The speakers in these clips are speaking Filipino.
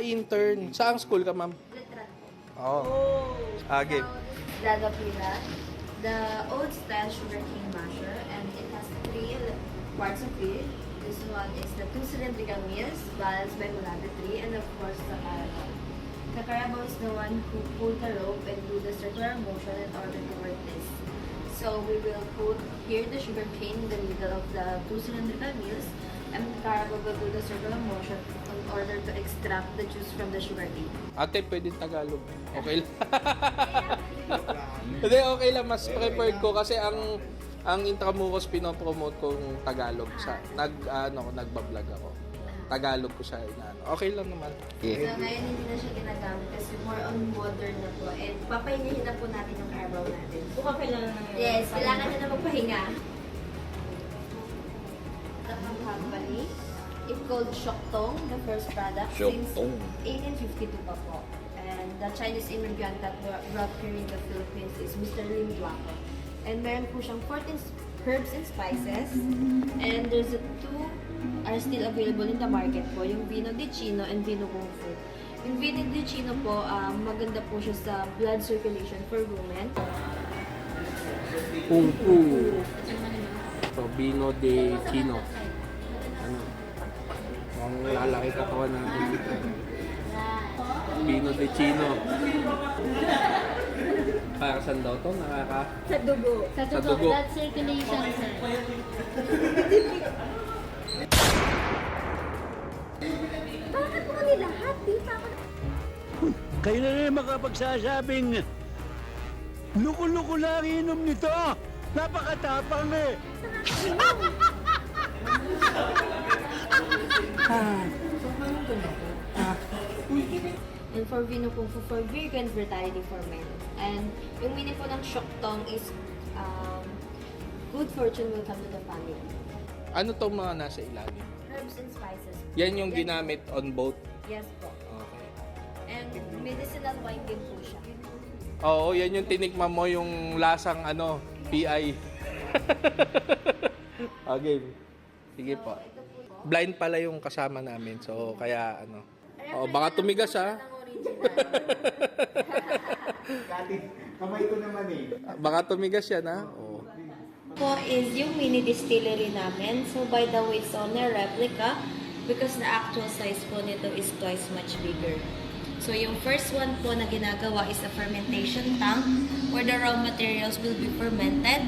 Intern. Saang school ka, ma'am? Letran po. Oo. Game. Dagapila, the old style sugarcane masher, and it has 3 parts of it. This one is the 2 cylindrical mills, balanced by Mulata tree, and of course the carabao. The carabao is the one who pulled the rope and do the circular motion in order to work this. So we will put here the sugarcane in the middle of the 2 cylindrical mills, and the carabao will do the circular motion in order to extract the juice from the sugarcane. Ate, pwede Tagalog. Okay lang. Hindi, okay lang. Mas preferred ko kasi ang Intramuros pinopromote kong Tagalog sa nagba-vlog ako. Tagalog ko siya inaano. Okay lang naman. So ngayon hindi na siya ginagamit kasi more on modern na po. And papahingahin na po natin yung carabao natin. Bukang kailangan na Yes, kailangan niya na magpahinga. The company, it called Shoktong, the first product Shoktong. since 1852 pa po. And the Chinese immigrant that brought here in the Philippines is Mr. Lim Duaco. And meron po siyang 14 herbs and spices. And there's 2 are still available in the market po, yung Vino de Chino and Vino Kung Fu. Yung Vino de Chino po, maganda po siya sa blood circulation for women. Kung Fu. So, Vino de Chino. Ano? Ang lalaki katawan natin dito. Vino de Chino. Para saan daw to? Sa dugo. Sa Sa dugo, dugo. blood circulation, sir. Bakit po kami lahat? Di pa ako... Kayo na rin makapagsasabing luko-luko lang inom nito. Napakatapang eh. And for Vino Kung Fu, for vegan vitality for men. And yung meaning po ng Shoktong is good fortune will come to the family. Ano tong mga nasa ilalim? Herbs and spices. Yan yung ginamit on boat. Yes po. Okay. And medicinal wine din po siya. Oo, yan yung tinikman mo yung lasang PI. Okay. Sige po. Ito po. Blind pala yung kasama namin. So, kaya baka tumigas ha. Kamay ko naman eh. Baka tumigas yan ha. Oo. Po is yung mini distillery namin. So by the way, it's only a replica because the actual size po nito is twice much bigger. So yung first one po na ginagawa is a fermentation tank where the raw materials will be fermented.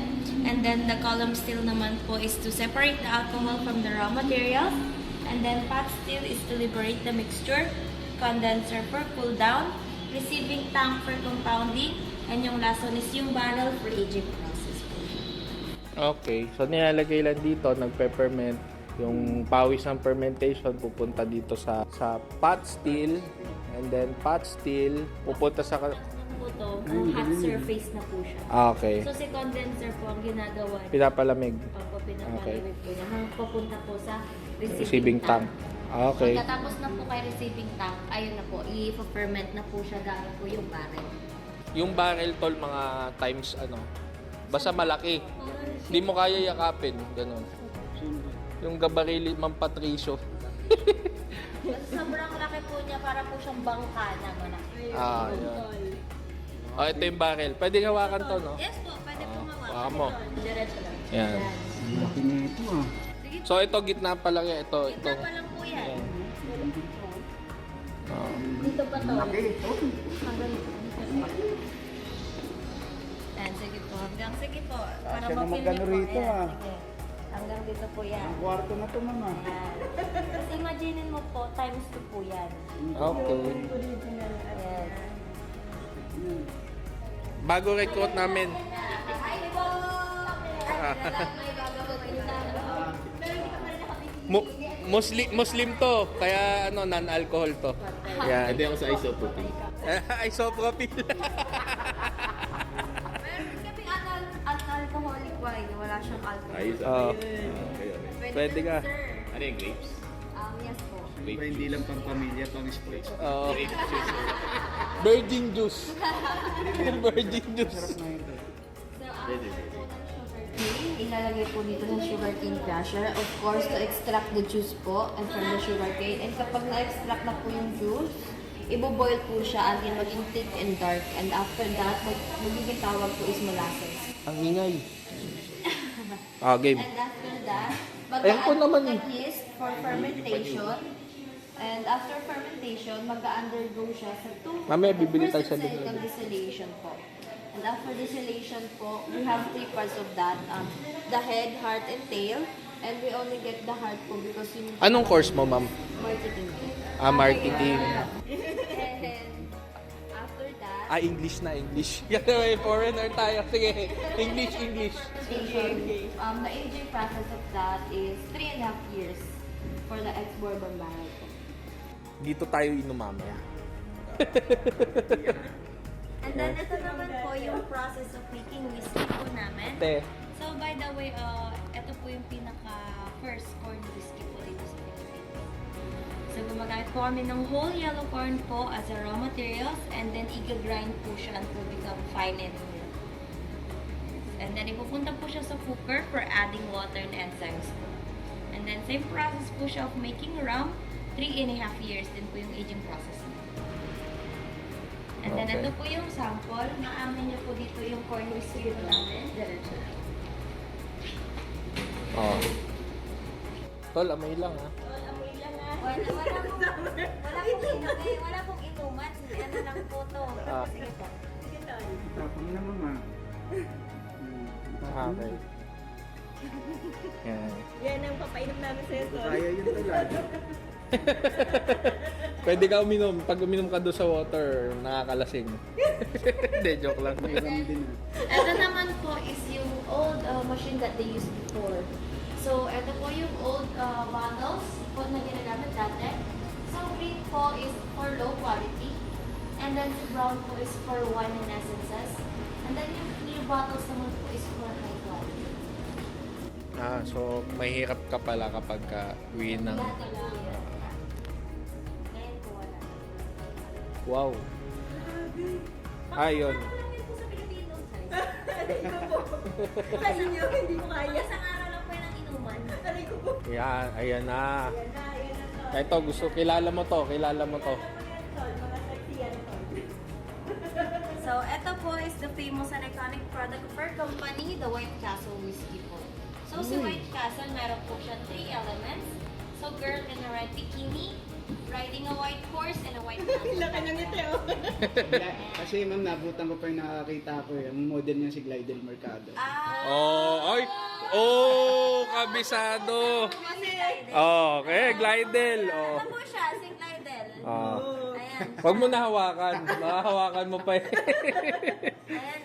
And then the column still naman po is to separate the alcohol from the raw materials. And then pot still is to liberate the mixture. Condenser for cool down. Receiving tank for compounding. And yung last one is yung barrel for aging process po. Okay. So, nilalagay lang dito, nagpe-ferment. Yung pawis ng fermentation pupunta dito sa pot still. And then pot still pupunta sa... po to, kung hot surface na po siya. Okay. So si condenser po ang ginagawa niya. Pinapalamig. Opo, pinapalamig po niya. Hanggang papunta po sa receiving Receiving tank. Okay. Pagkatapos na po kay receiving tank, ayun na po, i-ferment na po siya gamit po yung barrel. Yung barrel tol mga times basta malaki. Hindi mo kaya yakapin. Ganun. Yung gabarili Ma'am Patricio. Sobrang laki po niya, para po siyang bangka na malaki. Yun. Ito yung barrel. Pwede hawakan to, no? Yes po, pwede po hawakan mawakan. mo. Diretso lang. Yan. Laki na ito ah. Sige po, So, ito, gitna pa lang yan. Ito. gitna pa lang po yan. Dito pa to. Yan, sige po. Sige po. Para Siya naman ma-feel gano niyo po. rito, Ayan, ah. sige. Hanggang dito po yan. Ang kwarto na to mama. Yan. Tapos imaginin mo po, times 2 po yan. Okay. Yes. Bago recruit namin. Hi po! May gagawin na. Muslim to. Kaya non-alcohol to. Yan. Hindi ako sa isopropyl. Isopropyl. Meron kaming alcoholic wine. Wala siyang alcohol. Ayos. Oh. Okay, okay. Pwede ka. Sir. Ano yung grapes? Yes po. Grape hindi lang pang pamilya, pang sports. Oh. Grape juice. Virgin juice. Virgin juice. So, Pwede. po ng sugar cane. ilalagay po dito ng sugarcane crusher. Of course, to extract the juice po and from the sugarcane. And kapag na-extract na po yung juice, iboboil po siya until maging thick and dark. And after that, magiging tawag po is molasses. Ang ingay. Game. And after that, Ayan po mag-a-add naman po eh. ng yeast for fermentation. And after fermentation, mag-undergo siya sa Mamaya bibili tayo sa first dulo. of distillation po. And after distillation po, we have 3 parts of that. The head, heart, and tail. And we only get the heart po because yun yung Anong course mo, ma'am? marketing. Marketing. And after that, English na, English. Yan may foreigner tayo. Sige, English. the aging process of that is 3.5 years for the ex-bourbon barrel po. Dito tayo inom mamaya. And then, ito naman po yung process of making whiskey po namin. Te, So, by the way, ito po yung pinaka-first corn whiskey po dito sa Philippines. So, gumagamit po kami ng whole yellow corn po as a raw materials and then i-grind po siya until become fine and meal. And then, ipupunta po siya sa cooker for adding water and enzymes po. And then, same process po siya of making rum. 3.5 years din po yung aging process. And then, Okay. ito po yung sample. Maamin niyo po dito yung corn whiskey po namin. Diretso na. Tol, amoy lang ha. Wala pong inuman. Ano lang po to. Sige po. Tapang na mama. Okay. Yan. Yan ang papainom namin sa'yo, Sol. Kaya yun talaga. Pwede ka uminom. Pag uminom ka doon sa water, nakakalasing. Hindi, joke lang. Mayroon din ah. Ito naman po is yung old machine that they used before. So, ito po yung old bottles po na ginagamit dati. So, green po is for low quality. And then, si brown po is for wine and essences. And then, yung clear bottles naman po is for high quality. So mahirap ka pala kapag uwi ng... Dati po yan. Ngayon po wala. Wow. Ayun. Ano yun po sa Pilipino? Kasi nyo, hindi ko kaya. Isang araw lang po yan ang inuman. Aray ko po. Yan, ayan na. Yan na, Sol. Ito, kilala mo to. Sol, mga sexy yan, Sol. So, ito po is the famous and iconic product of our company, the White Castle Whiskey po. So, si White Castle, meron po siya 3 elements. So, girl in a red bikini, riding a white horse, and a white castle. Laki ng ngiti, oh. Kasi ma'am, nabutan ko pa yung nakakita ko eh. Ang model niya si Glidel Mercado. Oh, ay! Oh, kabisado. Okay, Glidel. Oh. Ano po siya, si Glidel. Ayan. Wag mo nahawakan. Mahahawakan mo pa eh.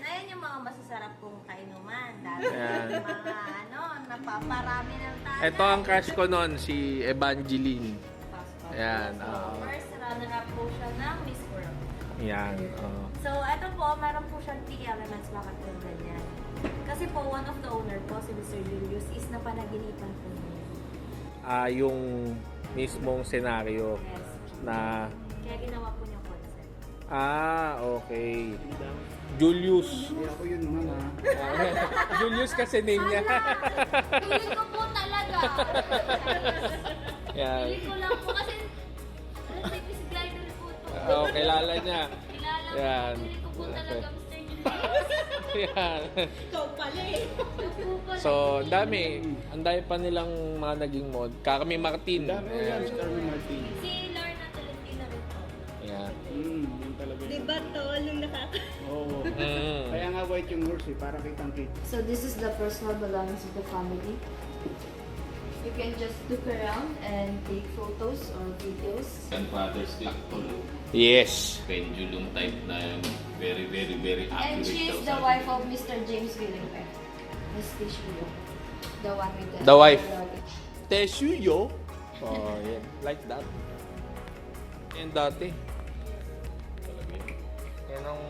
Ayan yung mga masasarap kong kainuman. Dahil Ayan. yung mga napaparami ng tayo. Ito ang crush ko nun, si Evangeline. Ayan. So, first runner-up po siya ng Miss World. Yan. So, ito po, meron po siyang 3 elements bakit yung ganyan. Kasi po, one of the owner po, si Mr. Julius, is napanaginipan po niya. Yung mismong senaryo Yes. na... Kaya ginawa po niya concept. Okay. Julius. Hindi ako yun ma'am ah. Julius kasi name niya. Pili ko po talaga. Yan. Pili ko lang po kasi Miss Glidel po to. Kilala niya. Kilala ko. Yan. Pili ko po talaga Mr. Julius. Yan. Ikaw pala eh. So, ang dami. Ang dami pa nilang mga naging mod. Kami Martin. Dami ko yan si Carmen Martin. Si Lorna Tolentino rin po. Yan. Yun talaga yun. Diba, Tol, nung nakaka... Oo. Kaya nga white yung horse eh, para kitang kita. So this is the personal belongings of the family. You can just look around and take photos or videos. Grandfather's Clactol. Yes. Pendulum type na very, very, very And accurate. she is daw the sabi. wife of Mr. James Willinger. Miss Tishuyo. The one with the... The wife. Teshuyo. Oh, yan. Like that. Yan dati. Yan ang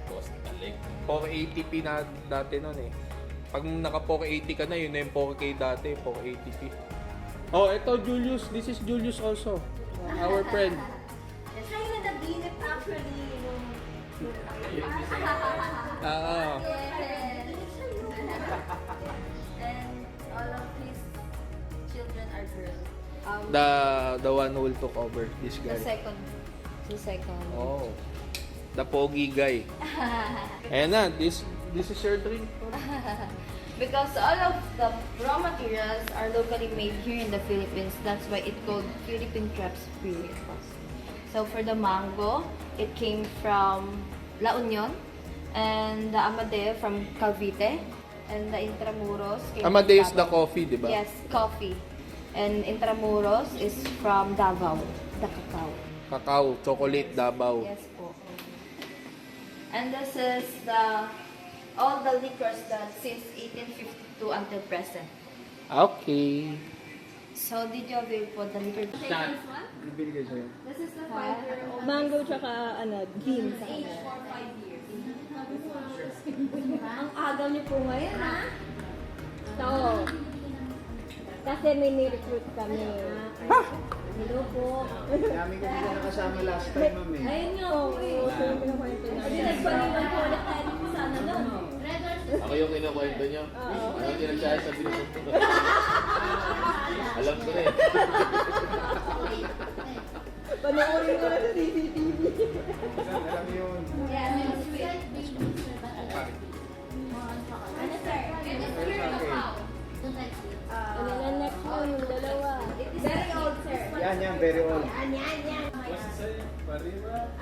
Coast Lake. 480p na dati nun eh. Pag naka 480 ka na, yun na yung 4K dati, 480p. Oh, ito Julius. This is Julius also. Our friend. Siya yung nabinit actually yung... Ah. Yes. And The one who will took over this The guy. second. The second. Oh. The pogi guy. Ayan na, this is your drink. Because all of the raw materials are locally made here in the Philippines. That's why it's called Philippine Crab Spirits. So for the mango, it came from La Union. And the Amadeo from Cavite. And the Intramuros came Amadeus from the Davao. coffee, di ba? Yes, coffee. And Intramuros is from Davao, the cacao. Cacao, chocolate, Davao. Yes po. And this is all the liquors that since 1852 until present. Okay. So did you avail po the liquor? Ano binigay sa'yo? This is the 5-year-old. Mango tsaka bean sa Age kanya. for 5 years. Ang agaw niyo po ngayon, ha? So, kasi may ni-recruit kami. Hello po. Dami ko dito nakasama last time, ma'am eh. Ayun nga Oo, po eh. so yung pinakwento Hindi namin. nagpaniwan po ulit tayo dito sana nun. Ako yung kinukwento nyo. Ano yung pinagsasabi ng mundo? Alam ko na eh. Panoorin ko na sa CCTV. Alam yun. Ano sir? It is pure cacao. Ano na next mo, yung dalawa. It is very old sir. Yan, very old.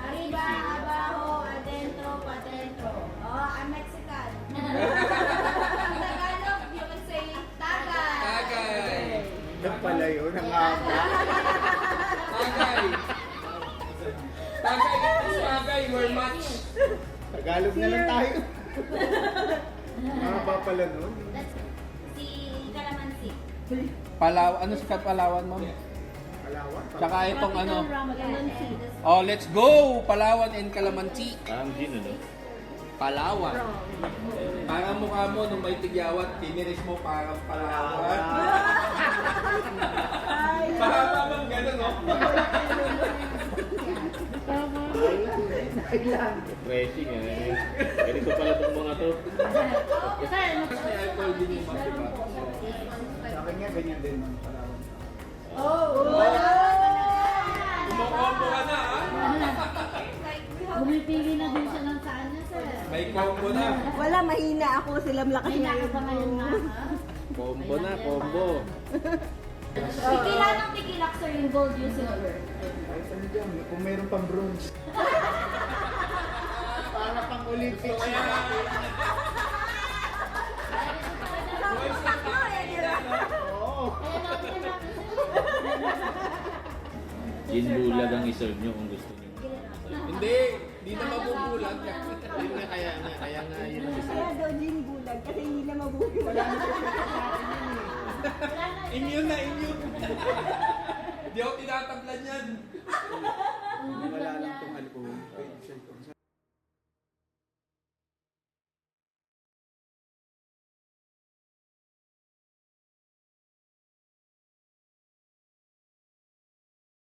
Arriba, abajo, adentro, patentro. Oh, I'm Mexican. Tagalog, you can say tagay. Yan pala yun, ang haba. Tagay, we're match. Tagalog na lang tayo. Mahaba pala nun. Si Calamansi. Palawan, ano sa Palawan, ma'am? Palawan. Tsaka itong ano. Calamansi. Oh, let's go! Palawan and Calamansi. Parang gin, ano? Palawan. Parang mukha mo nung may tigyawat, tiniris mo parang Palawan. Mahaba bang gano'n, no? Refreshing eh. Ganito pala itong mga to. May alcohol din yung mga, diba? Sa akin nga, ganyan din, ma'am. Palawan. Kumakombo ka na, ha? Bumipili na din siya ng saan niya, sir. May combo na. Wala, mahina ako. Sila malakas Mahina ka ba ngayon na? Combo na, combo. Tequila ng tequila sir, yung gold, yung silver. Ay, ano dyan? Kung meron pang bronze. Para pang Olympics. Oo. Gin bulag ang iserve nyo kung gusto nyo. Hindi, di na mabubulag. Yun nga, kaya nga yun ang Kaya daw gin bulag kasi hindi na mabubulag. Immune na, immune. Di ako tinatablan yan. Wala lang